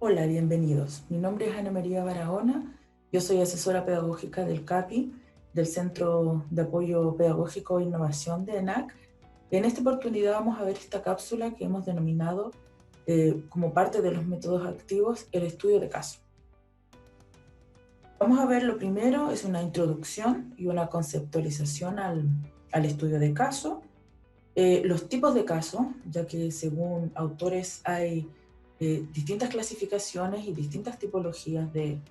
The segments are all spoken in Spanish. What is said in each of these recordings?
Hola, bienvenidos. Mi nombre es Ana María Barahona. Yo soy asesora pedagógica del CAPI, del Centro de Apoyo Pedagógico e Innovación de ENAC. En esta oportunidad vamos a ver esta cápsula que hemos denominado como parte de los métodos activos, el estudio de caso. Vamos a ver lo primero, es una introducción y una conceptualización al estudio de caso. Los tipos de casos, ya que según autores hay distintas clasificaciones y distintas tipologías de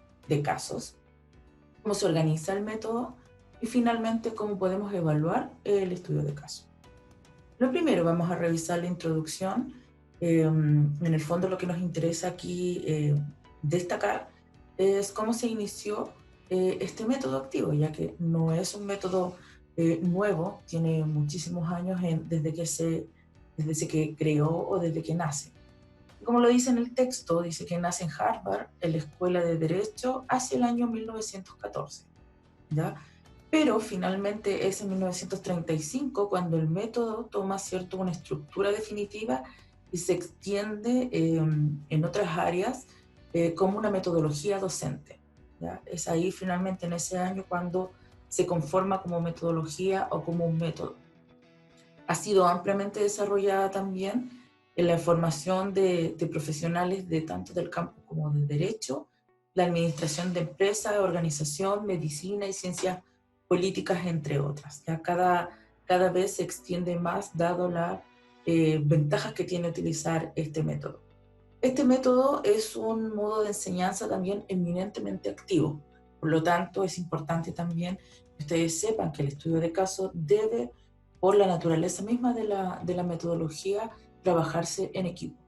casos, cómo se organiza el método y finalmente cómo podemos evaluar el estudio de caso. Lo primero, vamos a revisar la introducción. En el fondo lo que nos interesa aquí destacar es cómo se inició este método activo, ya que no es un método nuevo, tiene muchísimos años desde que creó o desde que nace. Como lo dice en el texto, dice que nace en Harvard, en la Escuela de Derecho, hacia el año 1914, ¿ya? Pero finalmente es en 1935 cuando el método toma una estructura definitiva y se extiende en otras áreas como una metodología docente, ¿ya? Es ahí finalmente en ese año cuando se conforma como metodología o como un método. Ha sido ampliamente desarrollada también en la formación de profesionales de tanto del campo como del derecho, la administración de empresas, organización, medicina y ciencias políticas, entre otras. Ya cada vez se extiende más dado las ventajas que tiene utilizar este método. Este método es un modo de enseñanza también eminentemente activo. Por lo tanto, es importante también que ustedes sepan que el estudio de caso debe, por la naturaleza misma de la metodología, trabajarse en equipo.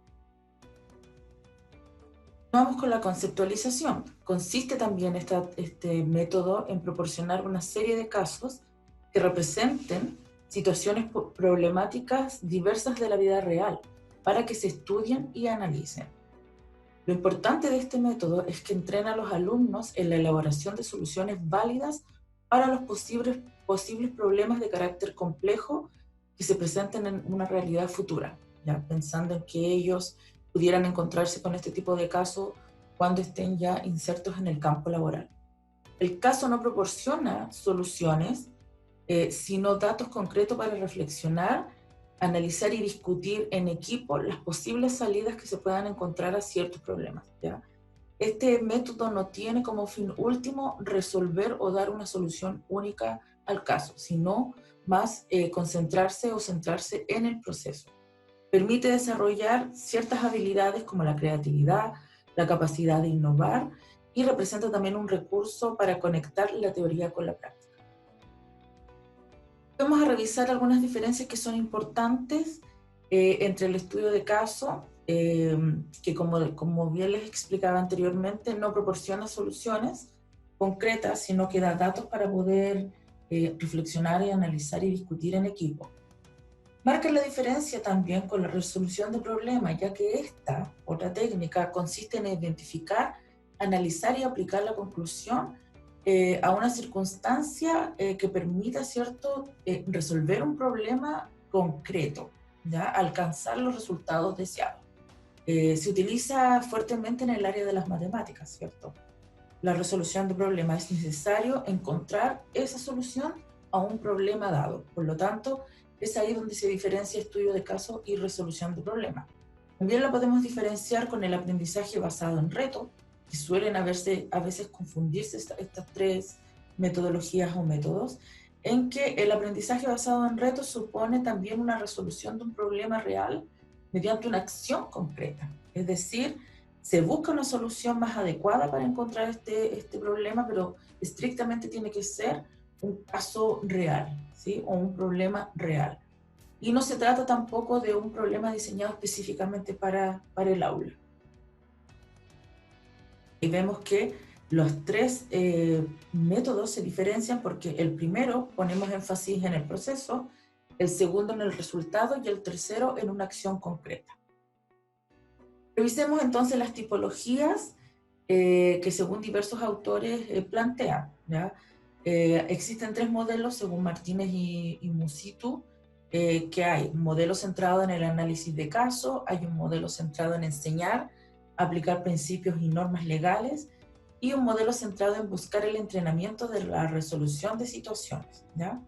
Vamos con la conceptualización. Consiste también este método en proporcionar una serie de casos que representen situaciones problemáticas diversas de la vida real para que se estudien y analicen. Lo importante de este método es que entrena a los alumnos en la elaboración de soluciones válidas para los posibles problemas de carácter complejo que se presenten en una realidad futura, ya pensando en que ellos pudieran encontrarse con este tipo de casos cuando estén ya insertos en el campo laboral. El caso no proporciona soluciones, sino datos concretos para reflexionar, analizar y discutir en equipo las posibles salidas que se puedan encontrar a ciertos problemas, ¿ya? Este método no tiene como fin último resolver o dar una solución única al caso, sino más concentrarse o centrarse en el proceso. Permite desarrollar ciertas habilidades como la creatividad, la capacidad de innovar y representa también un recurso para conectar la teoría con la práctica. Vamos a revisar algunas diferencias que son importantes entre el estudio de caso, que como bien les explicaba anteriormente, no proporciona soluciones concretas, sino que da datos para poder reflexionar y analizar y discutir en equipo. Marca la diferencia también con la resolución de problemas, ya que esta, otra técnica, consiste en identificar, analizar y aplicar la conclusión a una circunstancia que permita, ¿cierto?, resolver un problema concreto, ¿ya? Alcanzar los resultados deseados. Se utiliza fuertemente en el área de las matemáticas, ¿cierto? La resolución de problemas es necesario encontrar esa solución a un problema dado. Por lo tanto, es ahí donde se diferencia estudio de caso y resolución de problemas. También lo podemos diferenciar con el aprendizaje basado en reto, que suelen a veces confundirse estas tres metodologías o métodos, en que el aprendizaje basado en retos supone también una resolución de un problema real mediante una acción concreta. Es decir, se busca una solución más adecuada para encontrar este problema, pero estrictamente tiene que ser un caso real, ¿sí? O un problema real. Y no se trata tampoco de un problema diseñado específicamente para el aula. Y vemos que los tres métodos se diferencian porque el primero ponemos énfasis en el proceso, el segundo en el resultado y el tercero en una acción concreta. Revisemos entonces las tipologías que según diversos autores plantean, ¿ya? Existen tres modelos según Martínez y Musitu, que hay un modelo centrado en el análisis de caso, hay un modelo centrado en enseñar aplicar principios y normas legales, y un modelo centrado en buscar el entrenamiento de la resolución de situaciones, ¿ya?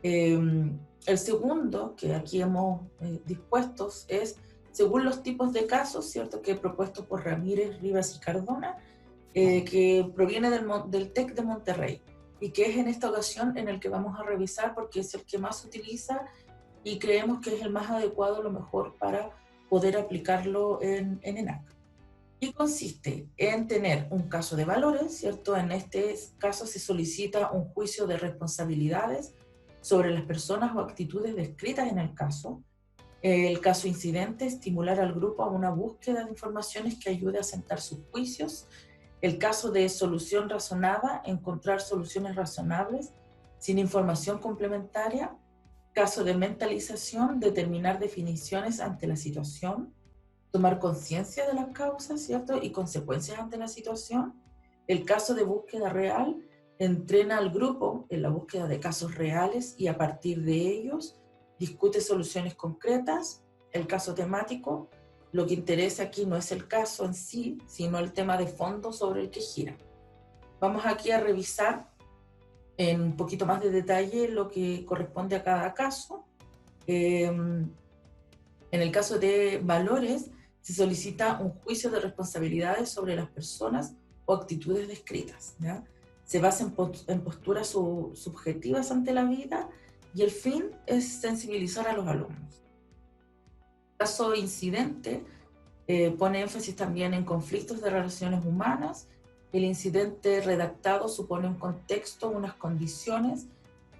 El segundo que aquí hemos dispuesto es, según los tipos de casos, ¿cierto?, que he propuesto por Ramírez, Rivas y Cardona, que proviene del TEC de Monterrey, y que es en esta ocasión en el que vamos a revisar porque es el que más se utiliza y creemos que es el más adecuado, lo mejor para poder aplicarlo en ENAC. Y consiste en tener un caso de valores, ¿cierto? En este caso se solicita un juicio de responsabilidades sobre las personas o actitudes descritas en el caso. El caso incidente, estimular al grupo a una búsqueda de informaciones que ayude a sentar sus juicios. El caso de solución razonada, encontrar soluciones razonables sin información complementaria. Caso de mentalización, determinar definiciones ante la situación, tomar conciencia de las causas, ¿cierto?, y consecuencias ante la situación. El caso de búsqueda real, entrena al grupo en la búsqueda de casos reales y a partir de ellos discute soluciones concretas. El caso temático, lo que interesa aquí no es el caso en sí, sino el tema de fondo sobre el que gira. Vamos aquí a revisar en un poquito más de detalle lo que corresponde a cada caso. En el caso de valores, se solicita un juicio de responsabilidades sobre las personas o actitudes descritas, ¿ya? Se basa en posturas subjetivas ante la vida y el fin es sensibilizar a los alumnos. El caso incidente pone énfasis también en conflictos de relaciones humanas. El incidente redactado supone un contexto, unas condiciones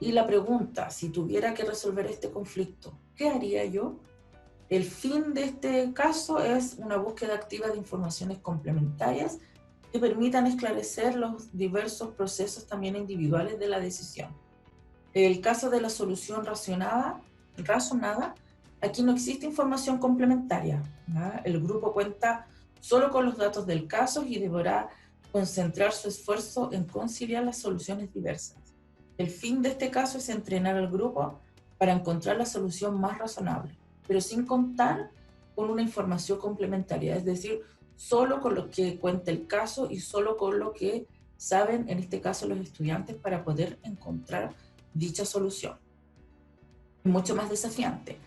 y la pregunta, si tuviera que resolver este conflicto, ¿qué haría yo? El fin de este caso es una búsqueda activa de informaciones complementarias que permitan esclarecer los diversos procesos también individuales de la decisión. El caso de la solución razonada, aquí no existe información complementaria, ¿no? El grupo cuenta solo con los datos del caso y deberá concentrar su esfuerzo en conciliar las soluciones diversas. El fin de este caso es entrenar al grupo para encontrar la solución más razonable, pero sin contar con una información complementaria, es decir, solo con lo que cuenta el caso y solo con lo que saben, en este caso, los estudiantes para poder encontrar dicha solución. Mucho más desafiante.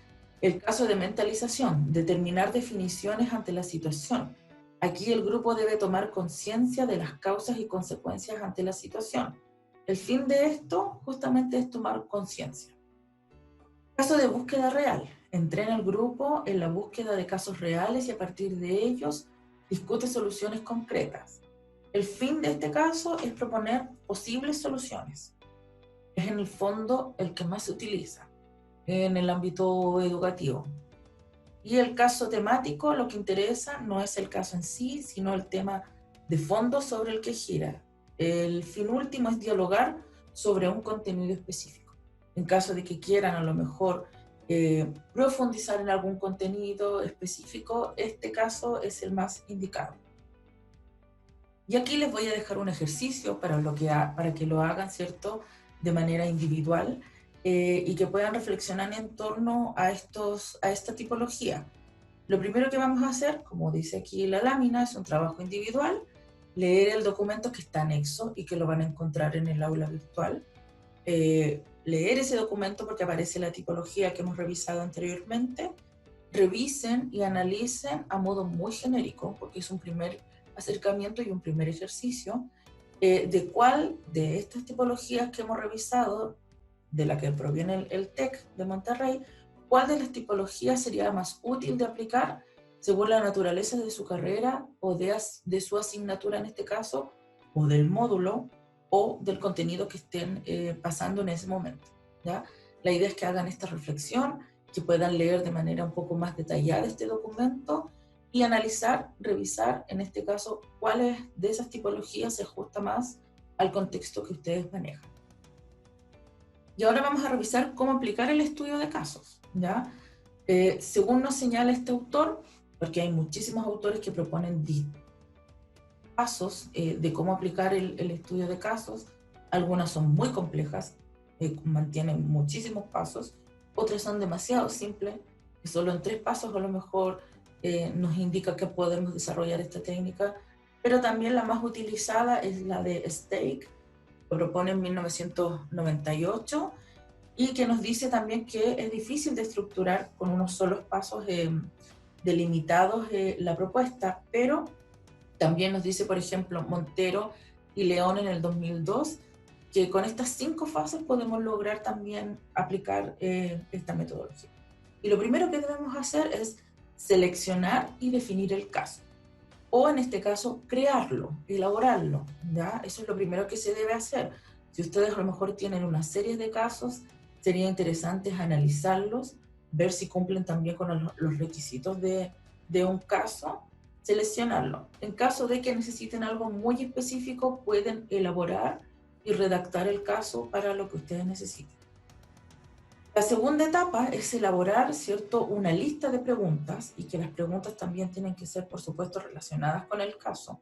El caso de mentalización, determinar definiciones ante la situación. Aquí el grupo debe tomar conciencia de las causas y consecuencias ante la situación. El fin de esto justamente es tomar conciencia. Caso de búsqueda real. Entrena al grupo en la búsqueda de casos reales y a partir de ellos discute soluciones concretas. El fin de este caso es proponer posibles soluciones. Es en el fondo el que más se utiliza en el ámbito educativo. Y el caso temático, lo que interesa no es el caso en sí, sino el tema de fondo sobre el que gira. El fin último es dialogar sobre un contenido específico. En caso de que quieran a lo mejor profundizar en algún contenido específico, este caso es el más indicado. Y aquí les voy a dejar un ejercicio para que lo hagan, ¿cierto?, de manera individual y que puedan reflexionar en torno a esta tipología. Lo primero que vamos a hacer, como dice aquí la lámina, es un trabajo individual, leer el documento que está anexo y que lo van a encontrar en el aula virtual, leer ese documento porque aparece la tipología que hemos revisado anteriormente, revisen y analicen a modo muy genérico, porque es un primer acercamiento y un primer ejercicio, de cuál de estas tipologías que hemos revisado, de la que proviene el TEC de Monterrey, cuál de las tipologías sería más útil de aplicar según la naturaleza de su carrera o de su asignatura en este caso, o del módulo, o del contenido que estén pasando en ese momento, ¿ya? La idea es que hagan esta reflexión, que puedan leer de manera un poco más detallada este documento y analizar, revisar, en este caso, cuáles de esas tipologías se ajusta más al contexto que ustedes manejan. Y ahora vamos a revisar cómo aplicar el estudio de casos, ¿ya? Según nos señala este autor, porque hay muchísimos autores que proponen pasos de cómo aplicar el estudio de casos, algunas son muy complejas, mantienen muchísimos pasos, otras son demasiado simples, que solo en 3 pasos a lo mejor nos indica que podemos desarrollar esta técnica, pero también la más utilizada es la de Stake, que propone en 1998 y que nos dice también que es difícil de estructurar con unos solos pasos delimitados la propuesta, pero también nos dice, por ejemplo, Montero y León en el 2002, que con estas 5 fases podemos lograr también aplicar esta metodología. Y lo primero que debemos hacer es seleccionar y definir el caso. O en este caso, crearlo, elaborarlo, ¿ya? Eso es lo primero que se debe hacer. Si ustedes a lo mejor tienen una serie de casos, sería interesante analizarlos, ver si cumplen también con los requisitos de un caso, seleccionarlo. En caso de que necesiten algo muy específico, pueden elaborar y redactar el caso para lo que ustedes necesiten. La segunda etapa es elaborar, ¿cierto?, una lista de preguntas, y que las preguntas también tienen que ser, por supuesto, relacionadas con el caso.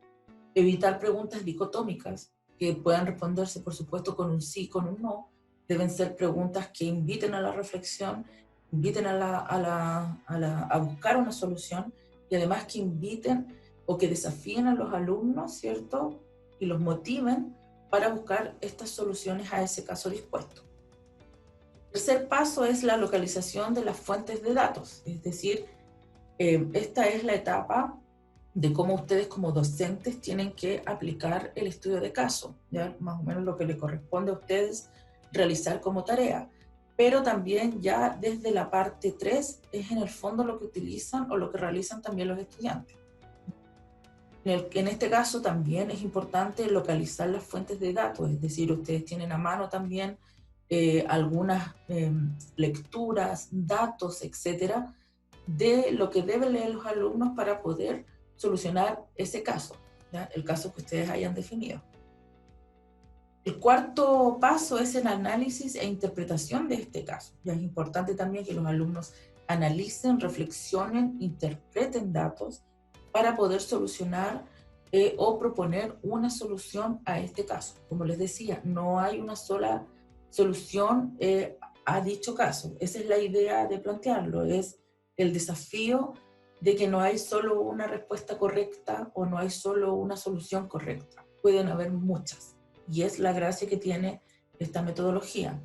Evitar preguntas dicotómicas que puedan responderse, por supuesto, con un sí, con un no. Deben ser preguntas que inviten a la reflexión, inviten a buscar una solución, y además que inviten o que desafíen a los alumnos, ¿cierto?, y los motiven para buscar estas soluciones a ese caso dispuesto. El tercer paso es la localización de las fuentes de datos, es decir, esta es la etapa de cómo ustedes como docentes tienen que aplicar el estudio de caso, ya más o menos lo que le corresponde a ustedes realizar como tarea. Pero también ya desde la parte 3 es en el fondo lo que utilizan o lo que realizan también los estudiantes. En este caso también es importante localizar las fuentes de datos, es decir, ustedes tienen a mano también algunas lecturas, datos, etcétera, de lo que deben leer los alumnos para poder solucionar ese caso, ¿ya? El caso que ustedes hayan definido. El cuarto paso es el análisis e interpretación de este caso. Ya es importante también que los alumnos analicen, reflexionen, interpreten datos para poder solucionar o proponer una solución a este caso. Como les decía, no hay una sola solución a dicho caso. Esa es la idea de plantearlo, es el desafío de que no hay solo una respuesta correcta o no hay solo una solución correcta. Pueden haber muchas. Y es la gracia que tiene esta metodología.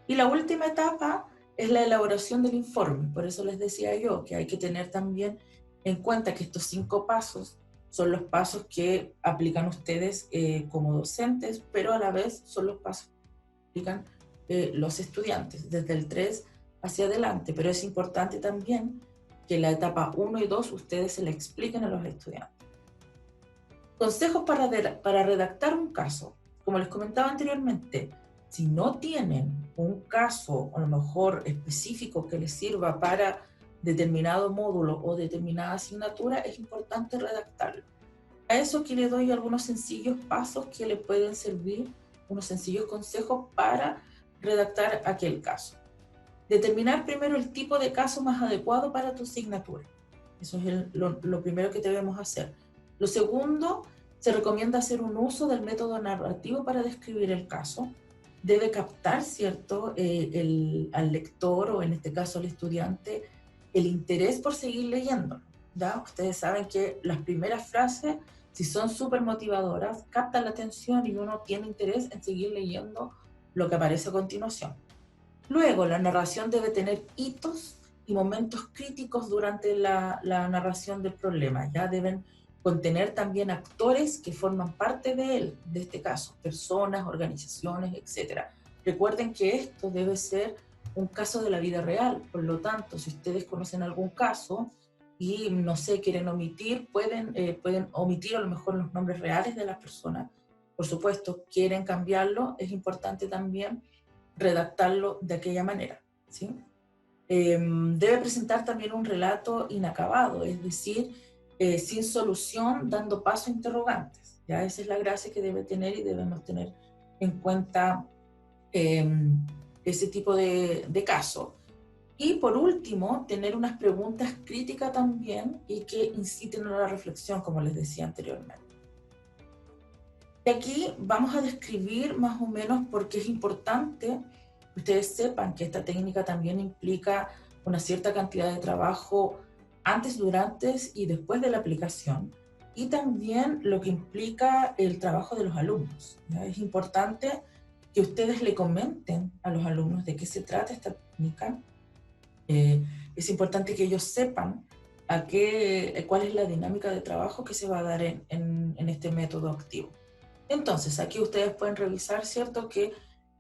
Y la última etapa es la elaboración del informe. Por eso les decía yo que hay que tener también en cuenta que estos 5 pasos son los pasos que aplican ustedes como docentes, pero a la vez son los pasos que aplican los estudiantes, desde el 3 hacia adelante. Pero es importante también que la etapa 1 y 2 ustedes se la expliquen a los estudiantes. Consejos para redactar un caso. Como les comentaba anteriormente, si no tienen un caso a lo mejor específico que les sirva para determinado módulo o determinada asignatura, es importante redactarlo. A eso aquí les doy algunos sencillos pasos que les pueden servir, unos sencillos consejos para redactar aquel caso. Determinar primero el tipo de caso más adecuado para tu asignatura. Eso es lo primero que debemos hacer. Lo segundo, se recomienda hacer un uso del método narrativo para describir el caso. Debe captar, ¿cierto?, al lector, o en este caso al estudiante, el interés por seguir leyéndolo, ¿ya? Ustedes saben que las primeras frases, si son súper motivadoras, captan la atención y uno tiene interés en seguir leyendo lo que aparece a continuación. Luego, la narración debe tener hitos y momentos críticos durante la narración del problema. Ya deben contener también actores que forman parte de él, de este caso, personas, organizaciones, etc. Recuerden que esto debe ser un caso de la vida real, por lo tanto, si ustedes conocen algún caso y, no sé, quieren omitir, pueden omitir a lo mejor los nombres reales de las personas. Por supuesto, quieren cambiarlo, es importante también redactarlo de aquella manera, ¿sí? Debe presentar también un relato inacabado, es decir, sin solución, dando paso a interrogantes. ¿Ya? Esa es la gracia que debe tener y debemos tener en cuenta ese tipo de caso. Y por último, tener unas preguntas críticas también y que inciten a la reflexión, como les decía anteriormente. Y aquí vamos a describir más o menos por qué es importante que ustedes sepan que esta técnica también implica una cierta cantidad de trabajo antes, durante y después de la aplicación, y también lo que implica el trabajo de los alumnos, ¿ya? Es importante que ustedes le comenten a los alumnos de qué se trata esta técnica. Es importante que ellos sepan cuál es la dinámica de trabajo que se va a dar en este método activo. Entonces, aquí ustedes pueden revisar, ¿cierto?, que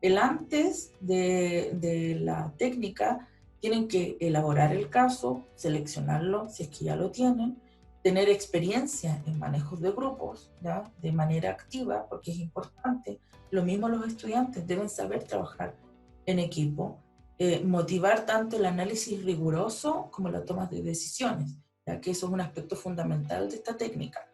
el antes de la técnica tienen que elaborar el caso, seleccionarlo si es que ya lo tienen, tener experiencia en manejos de grupos, ¿ya?, de manera activa, porque es importante. Lo mismo los estudiantes deben saber trabajar en equipo, motivar tanto el análisis riguroso como la toma de decisiones, ya que eso es un aspecto fundamental de esta técnica.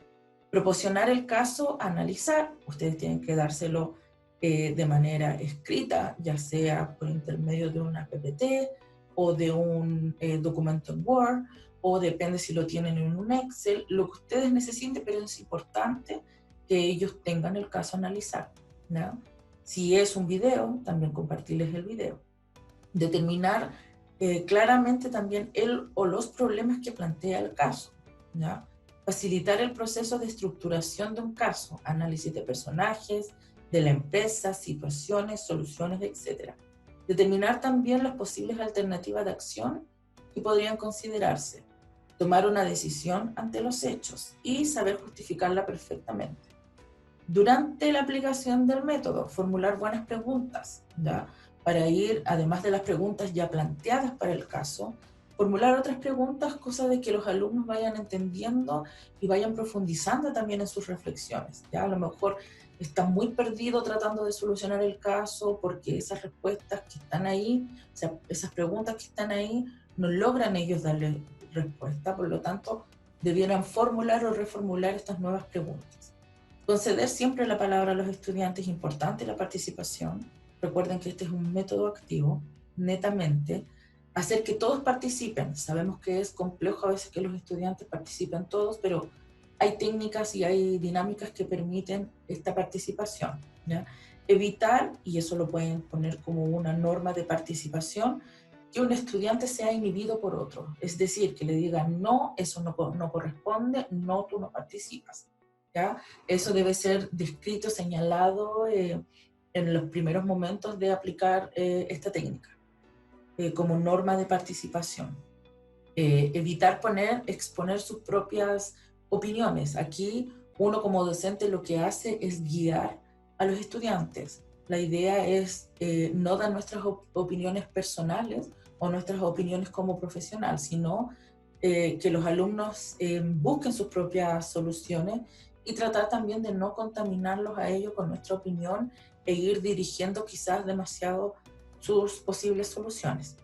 Proporcionar el caso, analizar, ustedes tienen que dárselo de manera escrita, ya sea por intermedio de una PPT o de un documento en Word, o depende si lo tienen en un Excel, lo que ustedes necesiten, pero es importante que ellos tengan el caso a analizar, ¿no? Si es un video, también compartirles el video. Determinar claramente también el o los problemas que plantea el caso, ¿ya? Facilitar el proceso de estructuración de un caso, análisis de personajes, de la empresa, situaciones, soluciones, etc. Determinar también las posibles alternativas de acción que podrían considerarse. Tomar una decisión ante los hechos y saber justificarla perfectamente. Durante la aplicación del método, formular buenas preguntas, ¿ya?, para ir, además de las preguntas ya planteadas para el caso, formular otras preguntas, cosa de que los alumnos vayan entendiendo y vayan profundizando también en sus reflexiones, ¿ya? A lo mejor están muy perdidos tratando de solucionar el caso porque esas respuestas que están ahí, o sea, esas preguntas que están ahí, no logran ellos darle respuesta, por lo tanto, debieran formular o reformular estas nuevas preguntas. Conceder siempre la palabra a los estudiantes es importante, la participación. Recuerden que este es un método activo, netamente. Hacer que todos participen. Sabemos que es complejo a veces que los estudiantes participen todos, pero hay técnicas y hay dinámicas que permiten esta participación, ¿ya? Evitar, y eso lo pueden poner como una norma de participación, que un estudiante sea inhibido por otro. Es decir, que le digan, no, eso no corresponde, no, tú no participas, ¿ya? Eso debe ser descrito, señalado en los primeros momentos de aplicar esta técnica como norma de participación. Evitar exponer sus propias opiniones. Aquí uno como docente lo que hace es guiar a los estudiantes. La idea es no dar nuestras opiniones personales o nuestras opiniones como profesional, sino que los alumnos busquen sus propias soluciones y tratar también de no contaminarlos a ellos con nuestra opinión e ir dirigiendo quizás demasiado sus posibles soluciones.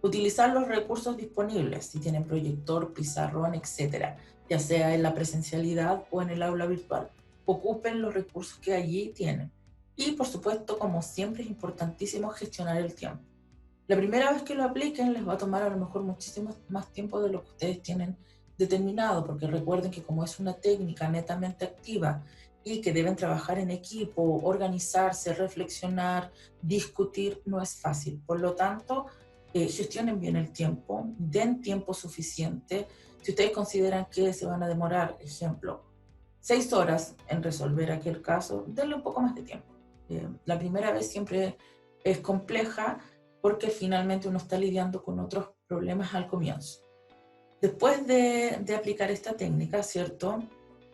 Utilizar los recursos disponibles, si tienen proyector, pizarrón, etcétera, ya sea en la presencialidad o en el aula virtual. Ocupen los recursos que allí tienen. Y por supuesto, como siempre, es importantísimo gestionar el tiempo. La primera vez que lo apliquen les va a tomar a lo mejor muchísimo más tiempo de lo que ustedes tienen determinado, porque recuerden que como es una técnica netamente activa y que deben trabajar en equipo, organizarse, reflexionar, discutir, no es fácil. Por lo tanto, gestionen bien el tiempo, den tiempo suficiente. Si ustedes consideran que se van a demorar, ejemplo, 6 horas en resolver aquel caso, denle un poco más de tiempo. La primera vez siempre es compleja porque finalmente uno está lidiando con otros problemas al comienzo. Después de aplicar esta técnica, ¿cierto?,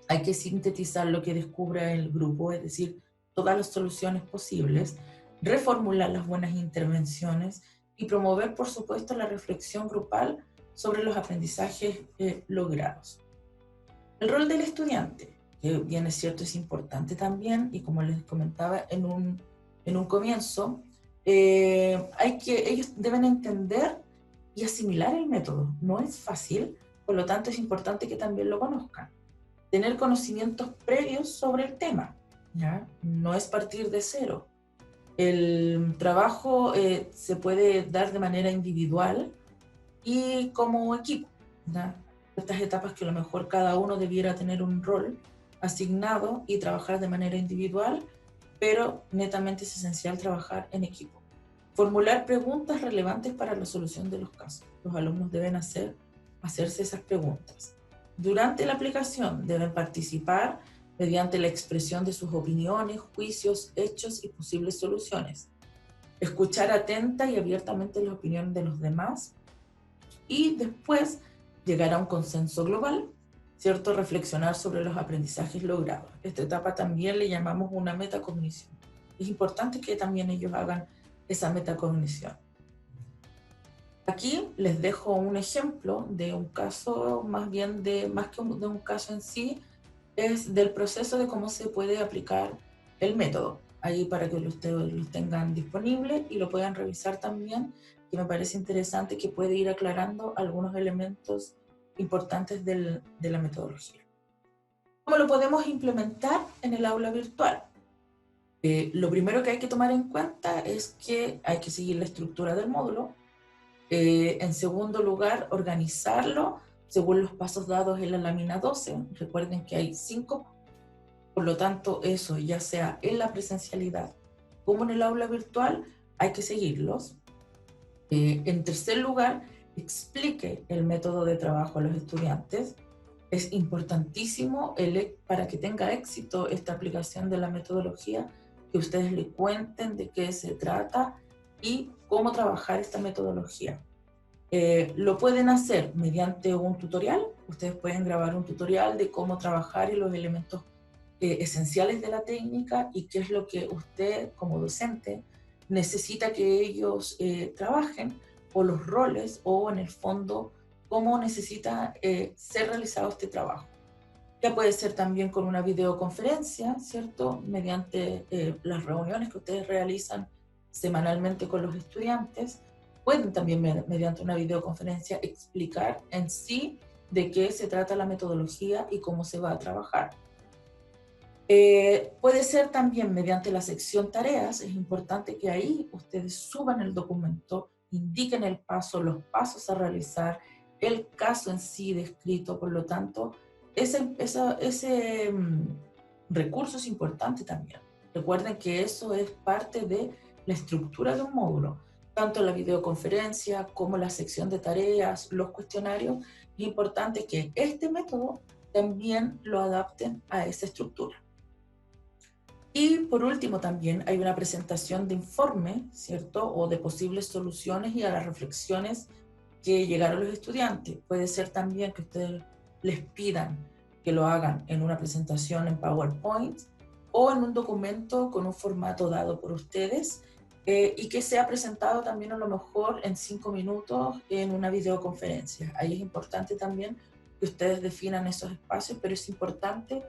hay que sintetizar lo que descubra el grupo, es decir, todas las soluciones posibles, reformular las buenas intervenciones y promover, por supuesto, la reflexión grupal sobre los aprendizajes logrados. El rol del estudiante, que bien es cierto, es importante también, y como les comentaba en un comienzo, ellos deben entender y asimilar el método. No es fácil, por lo tanto es importante que también lo conozcan. Tener conocimientos previos sobre el tema, ¿ya? No es partir de cero. El trabajo se puede dar de manera individual y como equipo, ¿ya? Estas etapas que a lo mejor cada uno debiera tener un rol asignado y trabajar de manera individual, pero netamente es esencial trabajar en equipo. Formular preguntas relevantes para la solución de los casos. Los alumnos deben hacer hacerse esas preguntas. Durante la aplicación deben participar mediante la expresión de sus opiniones, juicios, hechos y posibles soluciones. Escuchar atenta y abiertamente las opiniones de los demás y después llegar a un consenso global, ¿cierto? Reflexionar sobre los aprendizajes logrados. Esta etapa también le llamamos una metacognición. Es importante que también ellos hagan esa metacognición. Aquí les dejo un ejemplo de un caso, más que de un caso en sí, es del proceso de cómo se puede aplicar el método. Ahí para que ustedes los tengan disponible y lo puedan revisar también, que me parece interesante que puede ir aclarando algunos elementos importantes de la metodología. ¿Cómo lo podemos implementar en el aula virtual? Lo primero que hay que tomar en cuenta es que hay que seguir la estructura del módulo. En segundo lugar, organizarlo según los pasos dados en la lámina 12. Recuerden que hay 5, por lo tanto, eso ya sea en la presencialidad como en el aula virtual, hay que seguirlos. En tercer lugar, explique el método de trabajo a los estudiantes. Es importantísimo para que tenga éxito esta aplicación de la metodología, que ustedes le cuenten de qué se trata y cómo trabajar esta metodología. Lo pueden hacer mediante un tutorial. Ustedes pueden grabar un tutorial de cómo trabajar y los elementos esenciales de la técnica y qué es lo que usted como docente necesita que ellos trabajen, o los roles, o en el fondo cómo necesita ser realizado este trabajo. Ya puede ser también con una videoconferencia, ¿cierto? Mediante las reuniones que ustedes realizan semanalmente con los estudiantes. Pueden también, mediante una videoconferencia, explicar en sí de qué se trata la metodología y cómo se va a trabajar. Puede ser también mediante la sección tareas. Es importante que ahí ustedes suban el documento, indiquen los pasos a realizar, el caso en sí descrito. Por lo tanto, ese recurso es importante también. Recuerden que eso es parte de la estructura de un módulo. Tanto la videoconferencia como la sección de tareas, los cuestionarios. Es importante que este método también lo adapten a esa estructura. Y por último también hay una presentación de informe, ¿cierto? O de posibles soluciones y a las reflexiones que llegaron los estudiantes. Puede ser también que ustedes les pidan que lo hagan en una presentación en PowerPoint o en un documento con un formato dado por ustedes y que sea presentado también a lo mejor en 5 minutos en una videoconferencia. Ahí es importante también que ustedes definan esos espacios, pero es importante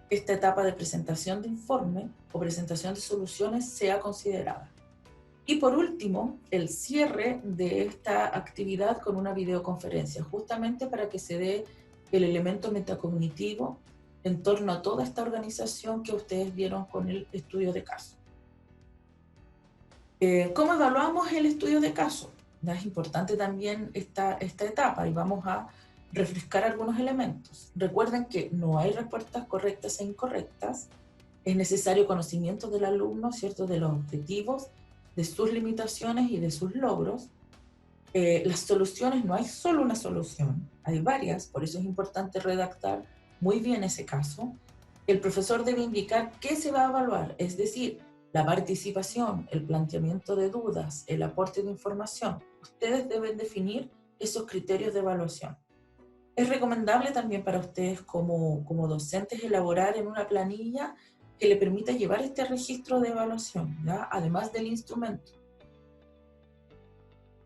que esta etapa de presentación de informe o presentación de soluciones sea considerada. Y por último, el cierre de esta actividad con una videoconferencia, justamente para que se dé el elemento metacognitivo en torno a toda esta organización que ustedes vieron con el estudio de caso. ¿Cómo evaluamos el estudio de caso? Es importante también esta etapa y vamos a refrescar algunos elementos. Recuerden que no hay respuestas correctas e incorrectas. Es necesario conocimiento del alumno, ¿cierto? De los objetivos, de sus limitaciones y de sus logros. Las soluciones, no hay solo una solución, hay varias, por eso es importante redactar muy bien ese caso. El profesor debe indicar qué se va a evaluar, es decir, la participación, el planteamiento de dudas, el aporte de información. Ustedes deben definir esos criterios de evaluación. Es recomendable también para ustedes como docentes elaborar en una planilla que le permita llevar este registro de evaluación, ¿ya? Además del instrumento.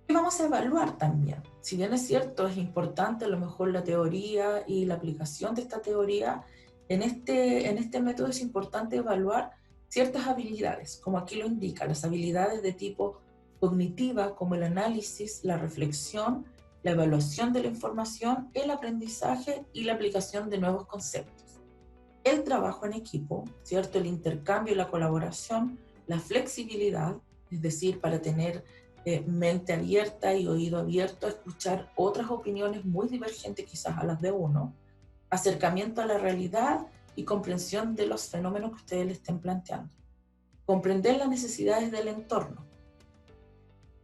¿Qué vamos a evaluar también? Si bien es cierto, es importante a lo mejor la teoría y la aplicación de esta teoría, en este método es importante evaluar ciertas habilidades, como aquí lo indica, las habilidades de tipo cognitiva, como el análisis, la reflexión, la evaluación de la información, el aprendizaje y la aplicación de nuevos conceptos. El trabajo en equipo, ¿cierto? El intercambio y la colaboración, la flexibilidad, es decir, para tener mente abierta y oído abierto a escuchar otras opiniones muy divergentes quizás a las de uno, acercamiento a la realidad y comprensión de los fenómenos que ustedes le estén planteando. Comprender las necesidades del entorno.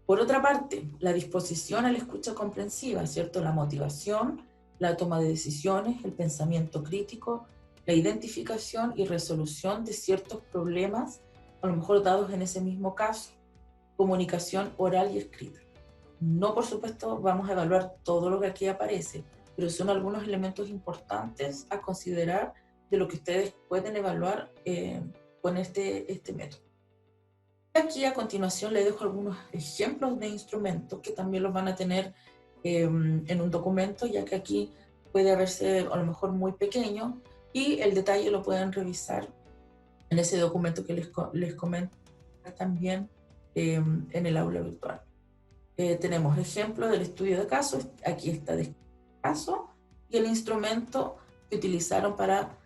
Por otra parte, la disposición a la escucha comprensiva, ¿cierto? La motivación, la toma de decisiones, el pensamiento crítico, la identificación y resolución de ciertos problemas, a lo mejor dados en ese mismo caso, comunicación oral y escrita. No, por supuesto, vamos a evaluar todo lo que aquí aparece, pero son algunos elementos importantes a considerar de lo que ustedes pueden evaluar con este método. Aquí a continuación les dejo algunos ejemplos de instrumentos que también los van a tener en un documento, ya que aquí puede haberse a lo mejor muy pequeño y el detalle lo pueden revisar en ese documento que les comento también en el aula virtual. Tenemos ejemplos del estudio de casos, aquí está de caso y el instrumento que utilizaron para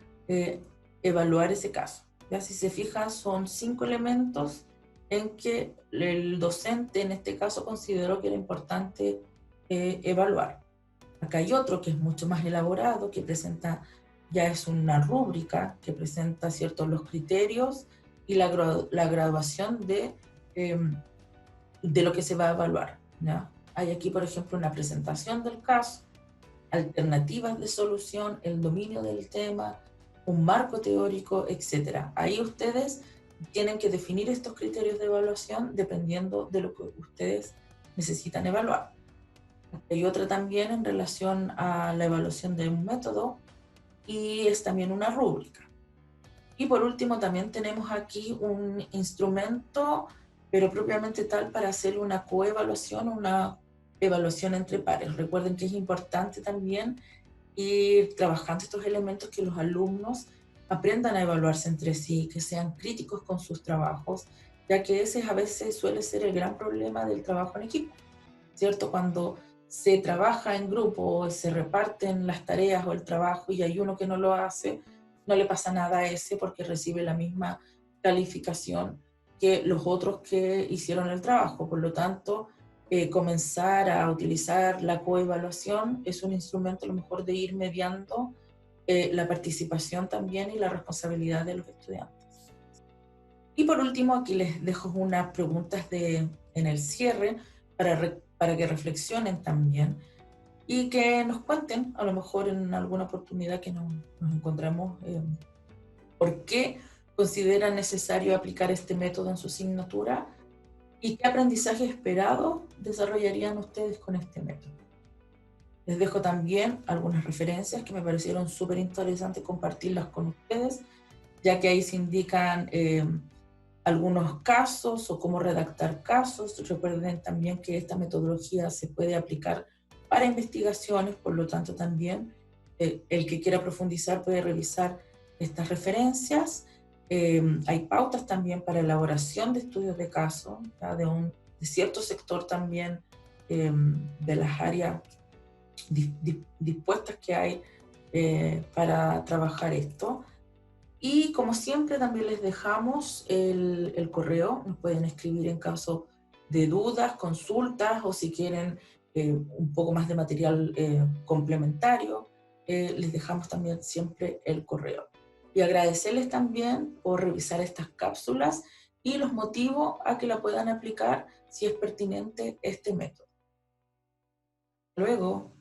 evaluar ese caso. Ya si se fijan, son 5 elementos en que el docente en este caso consideró que era importante evaluar. Acá hay otro que es mucho más elaborado, que presenta, ya es una rúbrica que presenta ciertos los criterios y la graduación de lo que se va a evaluar, ¿ya? Hay aquí, por ejemplo, una presentación del caso, alternativas de solución, el dominio del tema, un marco teórico, etcétera. Ahí ustedes tienen que definir estos criterios de evaluación dependiendo de lo que ustedes necesitan evaluar. Hay otra también en relación a la evaluación de un método y es también una rúbrica. Y por último también tenemos aquí un instrumento, pero propiamente tal para hacer una coevaluación, una evaluación entre pares. Recuerden que es importante también ir trabajando estos elementos, que los alumnos aprendan a evaluarse entre sí, que sean críticos con sus trabajos, ya que ese a veces suele ser el gran problema del trabajo en equipo, ¿cierto? Cuando se trabaja en grupo, se reparten las tareas o el trabajo y hay uno que no lo hace, no le pasa nada a ese porque recibe la misma calificación que los otros que hicieron el trabajo. Por lo tanto, comenzar a utilizar la coevaluación es un instrumento a lo mejor de ir mediando la participación también y la responsabilidad de los estudiantes. Y por último, aquí les dejo unas preguntas en el cierre para que reflexionen también y que nos cuenten, a lo mejor en alguna oportunidad que nos encontremos, por qué consideran necesario aplicar este método en su asignatura y qué aprendizaje esperado desarrollarían ustedes con este método. Les dejo también algunas referencias que me parecieron súper interesantes compartirlas con ustedes, ya que ahí se indican algunos casos o cómo redactar casos. Recuerden también que esta metodología se puede aplicar para investigaciones, por lo tanto también el que quiera profundizar puede revisar estas referencias. Hay pautas también para elaboración de estudios de caso, de cierto sector también de las áreas dispuestas que hay para trabajar esto. Y como siempre también les dejamos el correo, nos pueden escribir en caso de dudas, consultas o si quieren un poco más de material complementario, les dejamos también siempre el correo. Y agradecerles también por revisar estas cápsulas y los motivo a que la puedan aplicar si es pertinente este método. Luego.